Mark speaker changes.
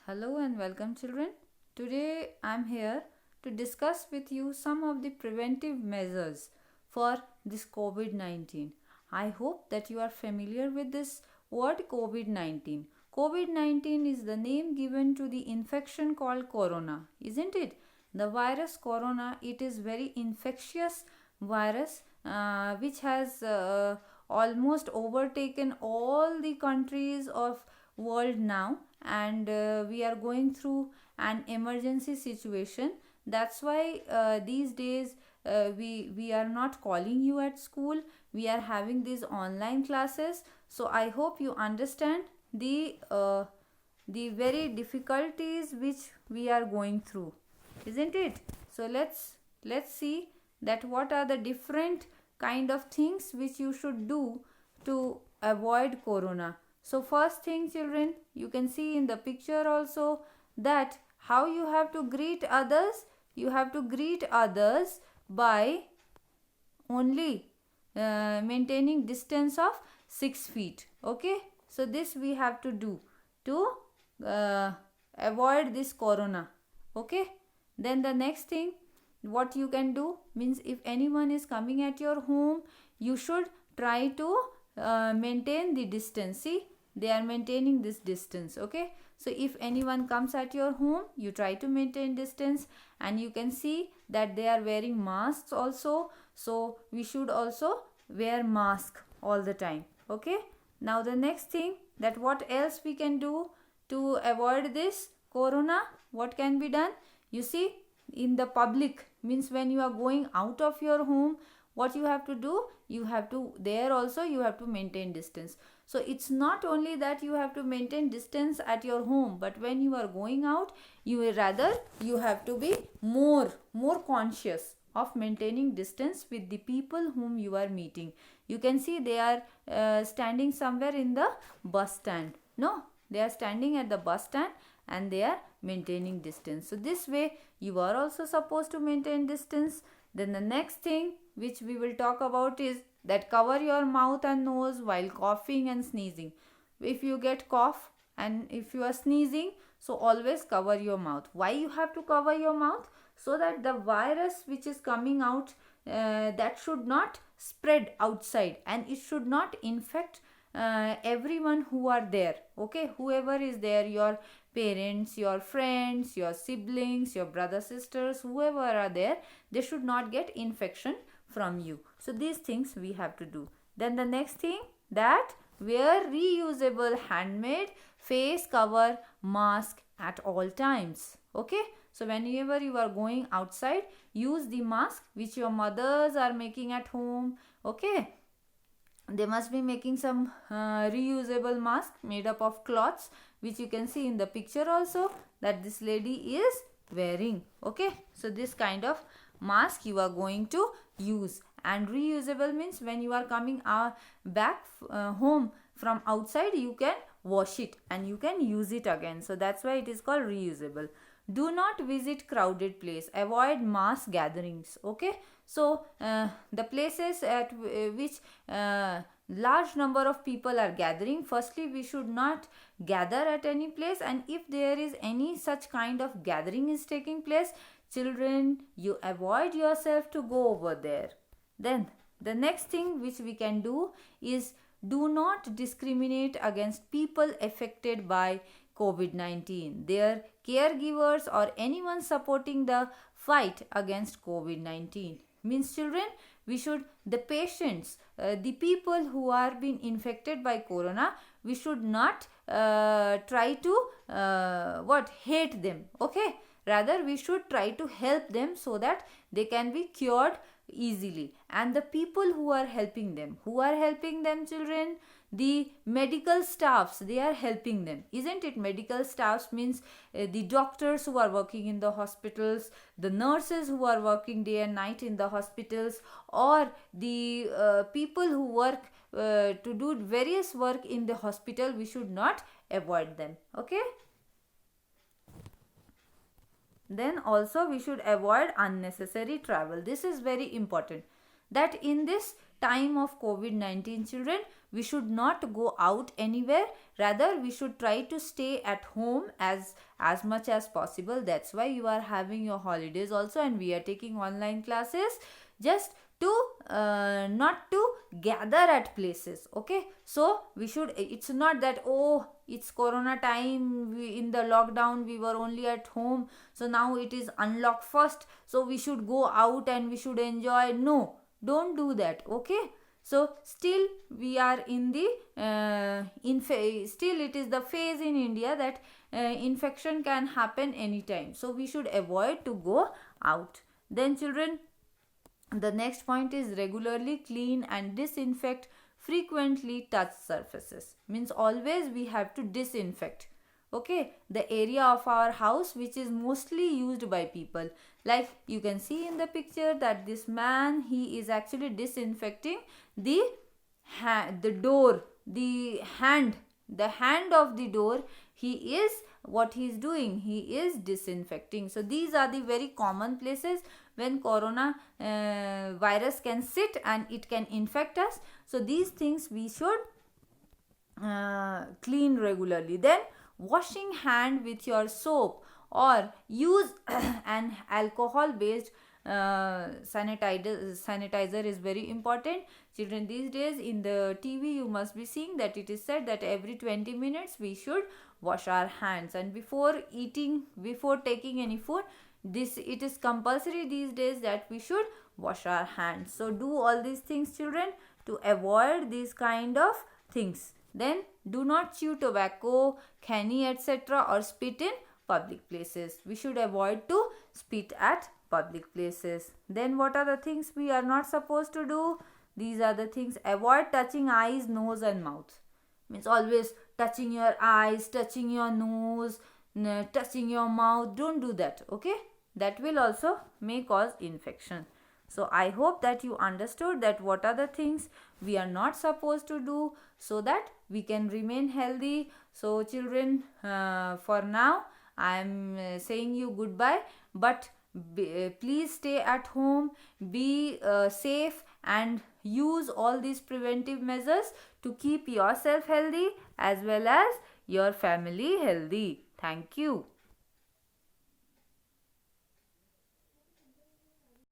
Speaker 1: Hello and welcome, children. Today I am here to discuss with you some of the preventive measures for this COVID 19. I hope that you are familiar with this word COVID 19. COVID 19 is the name given to the infection called corona, isn't it? The virus corona, it is very infectious virus which has almost overtaken all the countries of world now, and we are going through an emergency situation. That's why these days we are not calling you at school. We are having these online classes. So I hope you understand the very difficulties which we are going through, isn't it? So let's see that what are the different kind of things which you should do to avoid corona. So first thing, children, you can see in the picture also that how you have to greet others. You have to greet others by only maintaining distance of 6 feet. Okay, so this we have to do to avoid this corona. Okay, then the next thing what you can do means, if anyone is coming at your home, you should try to maintain the distance. See, they are maintaining this distance. Okay, so if anyone comes at your home, you try to maintain distance, and you can see that they are wearing masks also. So we should also wear mask all the time. Okay, now the next thing, that what else we can do to avoid this corona, what can be done? You see, in the public means when you are going out of your home, what you have to do, you have to there also you have to maintain distance. So it's not only that you have to maintain distance at your home, but when you are going out, you have to be more conscious of maintaining distance with the people whom you are meeting. You can see they are standing somewhere in the bus stand. No, they are standing at the bus stand and they are maintaining distance. So this way you are also supposed to maintain distance. Then the next thing which we will talk about is that cover your mouth and nose while coughing and sneezing. If you get cough and if you are sneezing, so always cover your mouth. Why you have to cover your mouth? So that the virus which is coming out, that should not spread outside, and it should not infect everyone who are there. Okay, whoever is there, your parents, your friends, your siblings, your brothers, sisters, whoever are there, they should not get infection from you. So these things we have to do. Then the next thing, that wear reusable handmade face cover mask at all times. Okay, so whenever you are going outside, use the mask which your mothers are making at home. Okay, they must be making some reusable mask made up of cloths, which you can see in the picture also that this lady is wearing. Okay, so this kind of mask you are going to use. And reusable means when you are coming back home from outside, you can wash it and you can use it again. So that's why it is called reusable. Do not visit crowded place. Avoid mass gatherings. Okay, so the places at which large number of people are gathering, firstly we should not gather at any place, and if there is any such kind of gathering is taking place, children, you avoid yourself to go over there. Then the next thing which we can do is, do not discriminate against people affected by COVID-19, their caregivers, or anyone supporting the fight against COVID-19. Means, children, we should, the patients, the people who are being infected by corona, we should not try to hate them. Okay, rather we should try to help them so that they can be cured easily. And the people who are helping them, children, the medical staffs, they are helping them, isn't it? Medical staffs means the doctors who are working in the hospitals, the nurses who are working day and night in the hospitals, or the people who work to do various work in the hospital, we should not avoid them. Okay, then also we should avoid unnecessary travel. This is very important, that in this time of COVID-19, children, we should not go out anywhere. Rather, we should try to stay at home as much as possible. That's why you are having your holidays also, and we are taking online classes, just to not to gather at places. Okay, so we should, it's not that, oh, it's corona time, in the lockdown we were only at home, so now it is unlock first, so we should go out and we should enjoy. No, don't do that. Okay, so still we are in the still it is the phase in India that infection can happen anytime, so we should avoid to go out. Then children, the next point is regularly clean and disinfect frequently touched surfaces. Means always we have to disinfect, okay, the area of our house which is mostly used by people. Like you can see in the picture that this man, he is actually disinfecting the the door, the hand of the door. He is, what he is doing, he is disinfecting. So these are the very common places when corona virus can sit and it can infect us. So these things we should clean regularly. Then washing hand with your soap or use an alcohol based sanitizer is very important. Children, these days in the TV you must be seeing that it is said that every 20 minutes we should wash our hands, and before eating, before taking any food, this, it is compulsory these days that we should wash our hands. So do all these things, children, to avoid these kind of things. Then do not chew tobacco, canny, etc. or spit in public places. We should avoid to spit at public places. Then what are the things we are not supposed to do? These are the things: avoid touching eyes, nose and mouth. Means always touching your eyes, touching your nose, touching your mouth. Don't do that. Okay, that will also may cause infection. So I hope that you understood that what are the things we are not supposed to do, so that we can remain healthy. So children, for now I am saying you goodbye, but please stay at home, be safe, and use all these preventive measures to keep yourself healthy as well as your family healthy. Thank you.